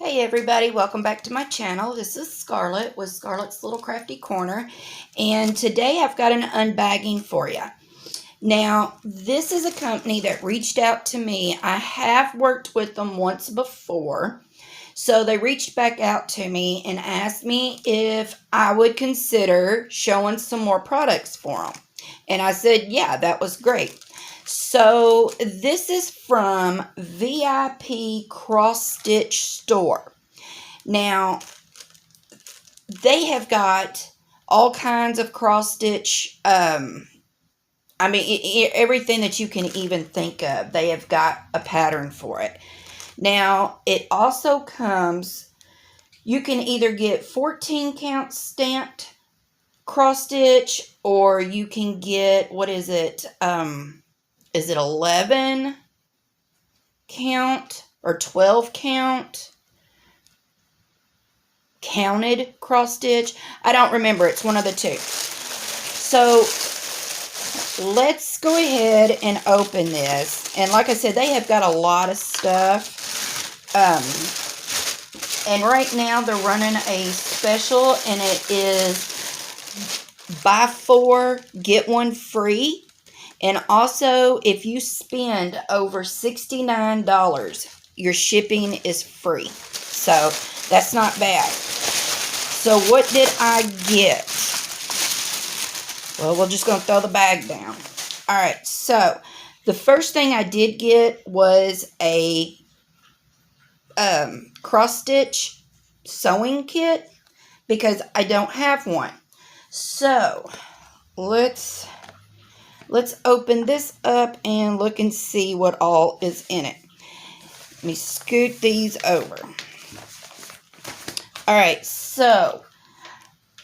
Hey everybody, welcome back to my channel. This is Scarlett with Scarlett's Little Crafty Corner, and today I've got an unbagging for you. Now, this is a company that reached out to me. I have worked with them once before, so they reached back out to me and asked me if I would consider showing some more products for them. And I said, yeah, that was great. So this is from VIPCROSSSTITCH Store. Now, they have got all kinds of cross stitch, everything that you can even think of. They have got a pattern for it. Now, it also comes, you can either get 14 count stamped cross stitch, or you can get, what is it? Is it 11 count or 12 count counted cross stitch? I don't remember. It's one of the two. So let's go ahead and open this. And like I said, they have got a lot of stuff. And right now they're running a special, and it is buy 4, get 1 free. And also, if you spend over $69, your shipping is free. So, that's not bad. So, what did I get? Well, we're just going to throw the bag down. Alright, so, the first thing I did get was a cross-stitch sewing kit, because I don't have one. So, let's open this up and look and see what all is in it. Let me scoot these over. Alright, so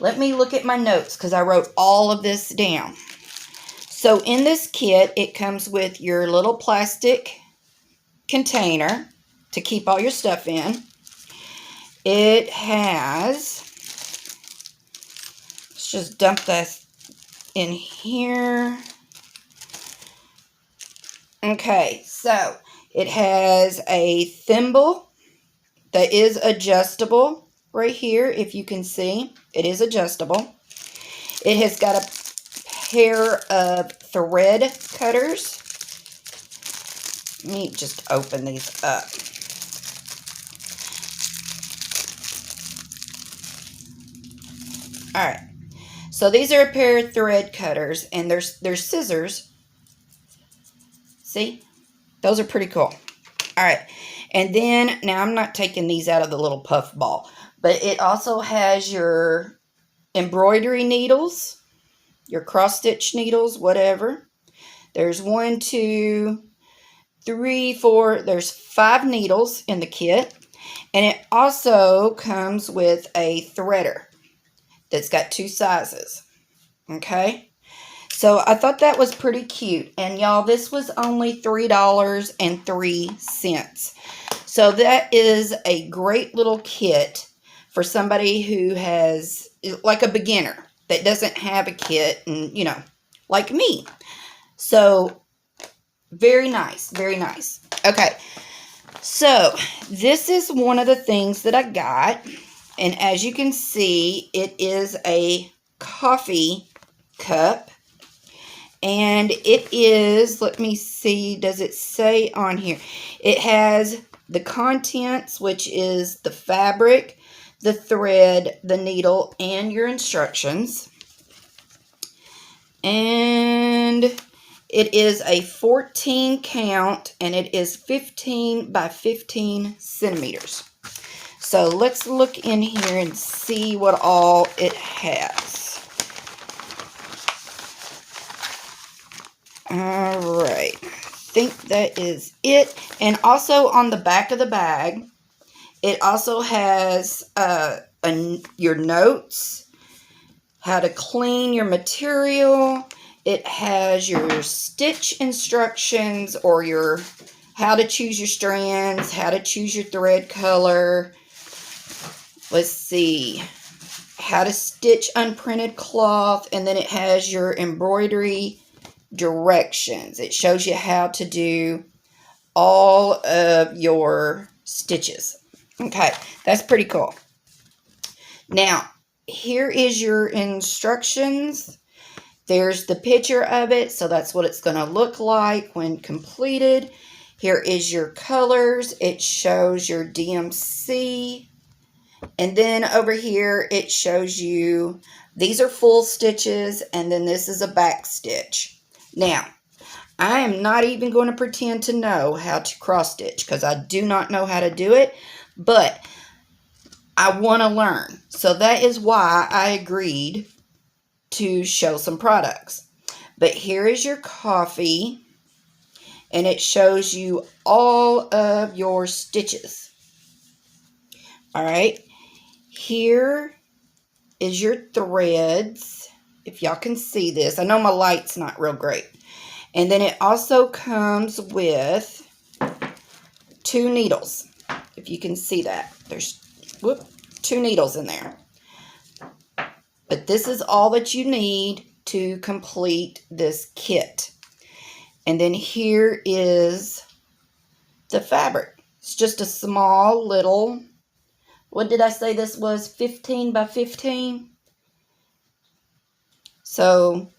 let me look at my notes, because I wrote all of this down. So in this kit, it comes with your little plastic container to keep all your stuff in. It has, let's just dump this in here. Okay, so it has a thimble that is adjustable right here, if you can see. It is adjustable. It has got a pair of thread cutters. Let me just open these up. Alright, so these are a pair of thread cutters, and there's scissors. See? Those are pretty cool. Alright. And then, now I'm not taking these out of the little puff ball, but it also has your embroidery needles, your cross stitch needles, whatever. There's 1, 2, 3, 4, there's 5 needles in the kit. And it also comes with a threader that's got 2 sizes. Okay? So I thought that was pretty cute. And y'all, this was only $3.03. So that is a great little kit for somebody who has, like a beginner that doesn't have a kit, and, you know, like me. So very nice, very nice. Okay, so this is one of the things that I got. And as you can see, it is a coffee cup. And it is, let me see, does it say on here? It has the contents, which is the fabric, the thread, the needle, and your instructions. And it is a 14 count, and it is 15 by 15 centimeters. So let's look in here and see what all it has. Alright, I think that is it. And also on the back of the bag, it also has your notes, how to clean your material. It has your stitch instructions, or your how to choose your strands, how to choose your thread color. Let's see, how to stitch unprinted cloth, and then it has your embroidery directions. It shows you how to do all of your stitches. Okay, that's pretty cool. Now, here is your instructions. There's the picture of it, so that's what it's going to look like when completed. Here is your colors. It shows your DMC. And then over here, it shows you, these are full stitches, and then this is a back stitch. Now, I am not even going to pretend to know how to cross stitch because I do not know how to do it, but I want to learn. So that is why I agreed to show some products. But here is your coffee, and it shows you all of your stitches. All right, here is your threads, if y'all can see this. I know my light's not real great. And then it also comes with 2 needles, if you can see that. There's 2 needles in there. But this is all that you need to complete this kit. And then here is the fabric. It's just a small little, what did I say this was, 15 by 15? So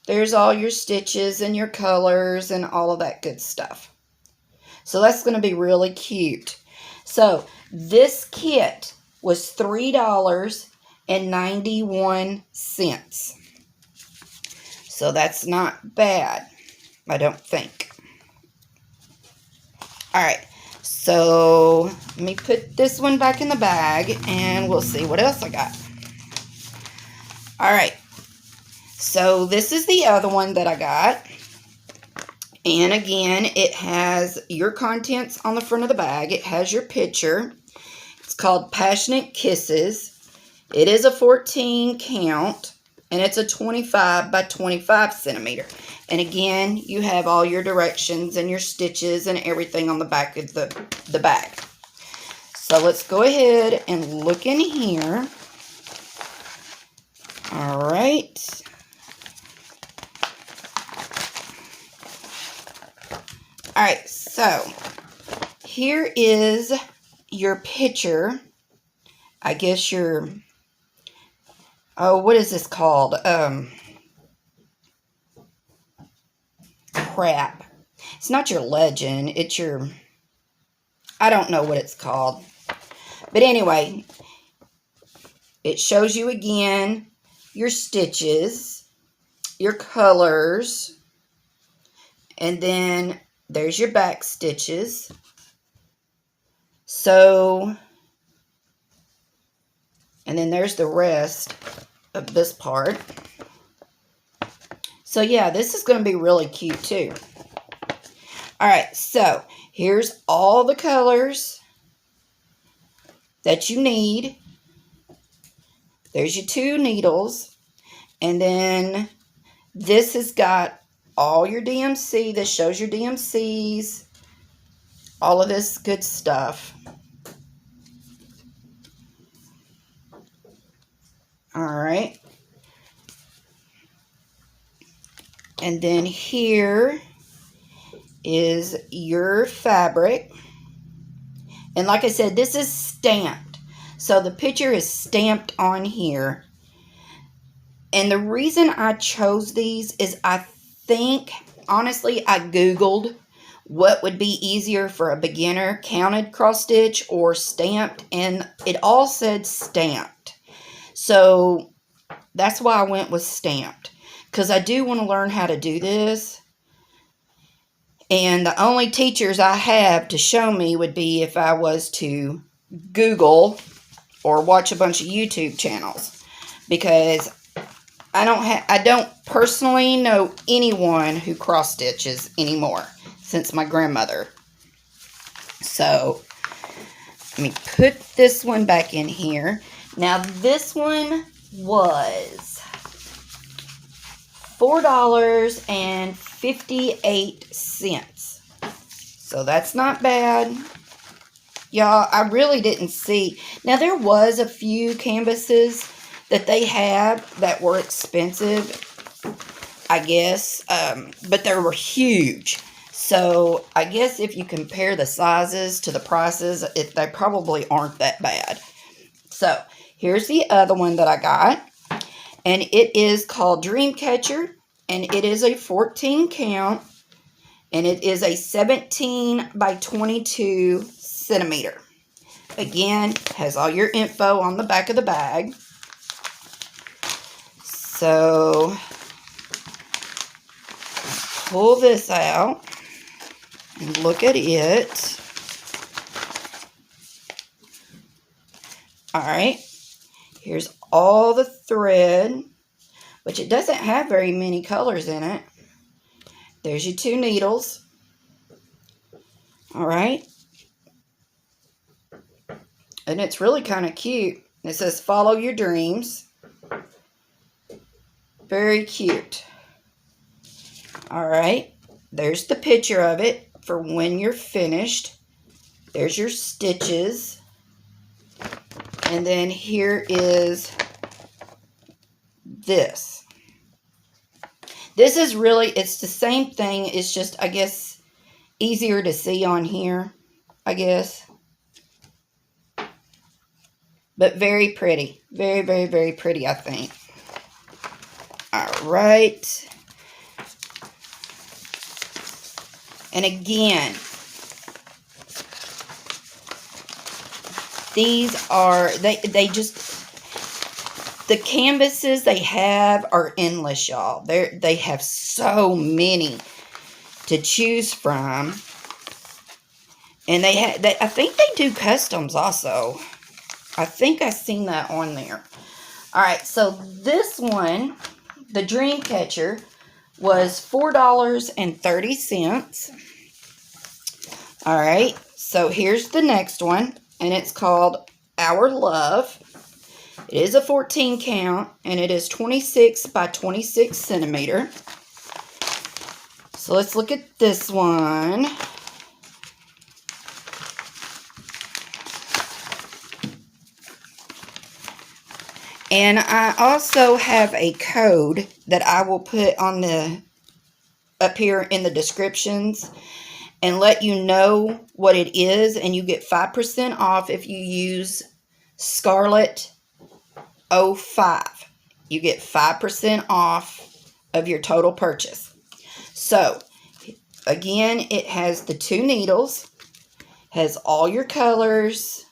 there's all your stitches and your colors and all of that good stuff. So that's going to be really cute. So this kit was $3.91. So that's not bad, I don't think. Alright, so let me put this one back in the bag and we'll see what else I got. Alright, so this is the other one that I got. And again, it has your contents on the front of the bag. It has your picture. It's called Passionate Kisses. It is a 14 count, and it's a 25 by 25 centimeter. And again, you have all your directions and your stitches and everything on the back of the bag. So let's go ahead and look in here. All right. All right, so here is your picture. I guess your, oh, what is this called? Crap. It's not your legend. It's your, I don't know what it's called. But anyway, it shows you again your stitches, your colors, and then there's your back stitches. So, and then there's the rest of this part. So yeah, this is going to be really cute too. Alright, so here's all the colors that you need. There's your 2 needles. And then this has got all your DMC. This shows your DMCs. All of this good stuff. Alright. And then here is your fabric. And like I said, this is stamped. So the picture is stamped on here. And the reason I chose these is I think, honestly, I Googled what would be easier for a beginner, counted cross stitch or stamped, and it all said stamped. So that's why I went with stamped, because I do want to learn how to do this. And the only teachers I have to show me would be if I was to Google or watch a bunch of YouTube channels, because I don't personally know anyone who cross stitches anymore since my grandmother. So let me put this one back in here. Now this one was $4.58. So that's not bad. Y'all, I really didn't see. Now there was a few canvases that they had that were expensive, I guess, but they were huge. So I guess if you compare the sizes to the prices, they probably aren't that bad. So here's the other one that I got. And it is called Dreamcatcher. And it is a 14 count. And it is a 17 by 22 centimeter. Again, has all your info on the back of the bag. So, pull this out and look at it. Alright, here's all the thread, which it doesn't have very many colors in it. There's your 2 needles. Alright. And it's really kind of cute. It says, follow your dreams. Very cute. Alright. There's the picture of it for when you're finished. There's your stitches. And then here is this. This is really, it's the same thing. It's just, I guess, easier to see on here, I guess. But very pretty. Very, very, very pretty, I think. Alright. And again, these are, they just, the canvases they have are endless, y'all. They have so many to choose from. And I think they do customs also. I think I've seen that on there. Alright, so this one, the Dreamcatcher, was $4.30. Alright, so here's the next one, and it's called Our Love. It is a 14 count, and it is 26 by 26 centimeter. So let's look at this one. And I also have a code that I will put on up here in the descriptions and let you know what it is, and you get 5% off if you use scarlet05. You get 5% off of your total purchase. So, again, it has the 2 needles, has all your colors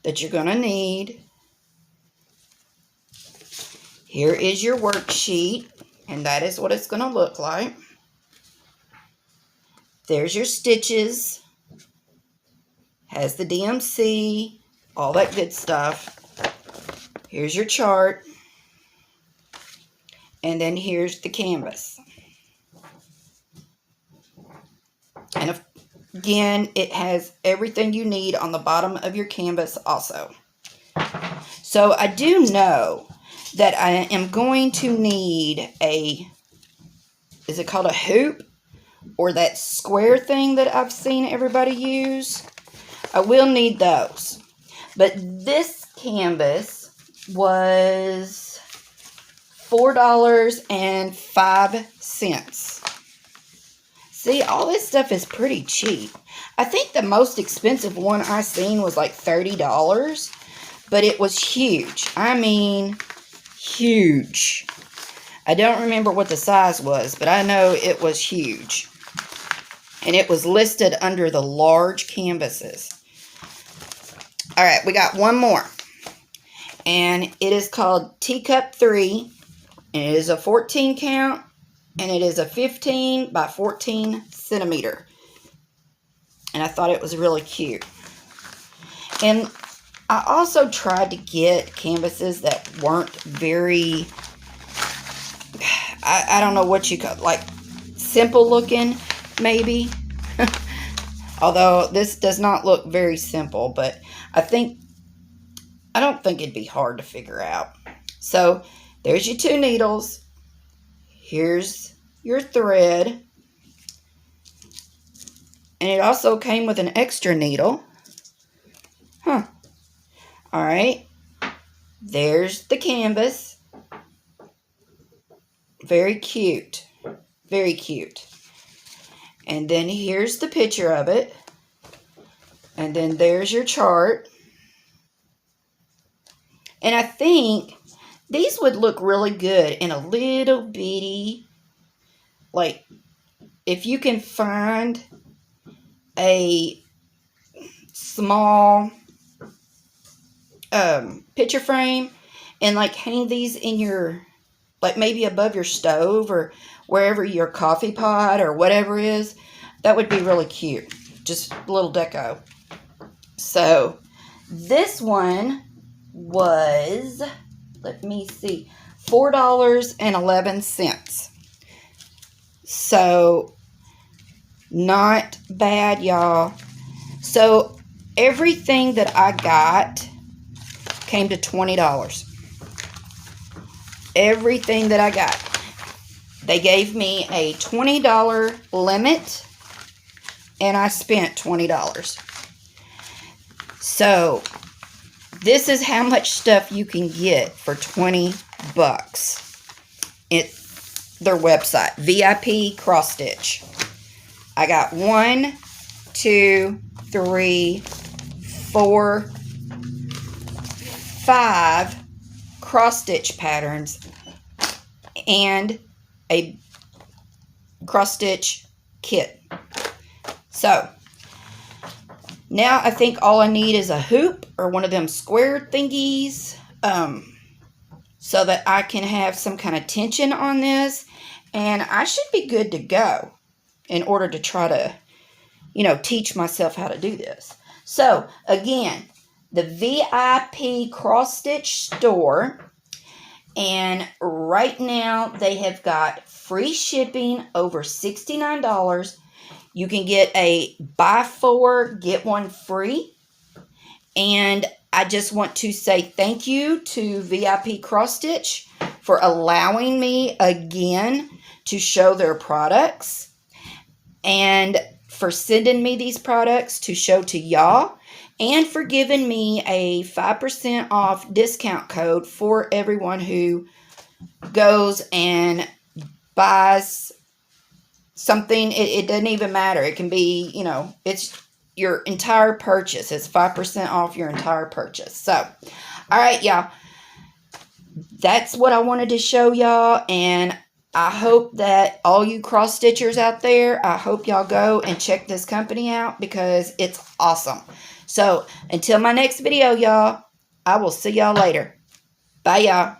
that you're going to need. Here is your worksheet, and that is what it's going to look like. There's your stitches, has the DMC, all that good stuff. Here's your chart, and then here's the canvas. And again, it has everything you need on the bottom of your canvas also. So I do know that I am going to need is it called a hoop? Or that square thing that I've seen everybody use. I will need those. But this canvas was $4.05. See, all this stuff is pretty cheap. I think the most expensive one I seen was like $30. But it was huge. I mean, huge. I don't remember what the size was, but I know it was huge. And it was listed under the large canvases. Alright, we got one more. And it is called Teacup 3. And it is a 14 count. And it is a 15 by 14 centimeter. And I thought it was really cute. And I also tried to get canvases that weren't very, I don't know what you call, like simple looking, maybe. Although this does not look very simple, but I don't think it'd be hard to figure out. So there's your 2 needles. Here's your thread. And it also came with an extra needle. Huh. Alright. There's the canvas. Very cute. Very cute. And then here's the picture of it. And then there's your chart. And I think these would look really good in a little bitty, like, if you can find a small picture frame and like hang these in your, like maybe above your stove or wherever your coffee pot or whatever is, that would be really cute. Just a little deco. So this one was, let me see, $4.11. So not bad, y'all. So everything that I got came to $20. Everything that I got. They gave me a $20 limit, and I spent $20. So this is how much stuff you can get for 20 bucks. Their website, VIP Cross Stitch. I got 1, 2, 3, 4, 5 cross stitch patterns and a cross stitch kit. So now I think all I need is a hoop or one of them square thingies, so that I can have some kind of tension on this, and I should be good to go in order to try to, teach myself how to do this. So again, the VIP Cross Stitch Store, and right now they have got free shipping over $69. You can get a buy 4, get 1 free. And I just want to say thank you to VIP Cross Stitch for allowing me again to show their products, and for sending me these products to show to y'all, and for giving me a 5% off discount code for everyone who goes and buys something. It doesn't even matter. It can be, it's your entire purchase. It's 5% off your entire purchase. So, all right, y'all. That's what I wanted to show y'all, and I hope that all you cross stitchers out there, I hope y'all go and check this company out because it's awesome. So until my next video, y'all, I will see y'all later. Bye, y'all.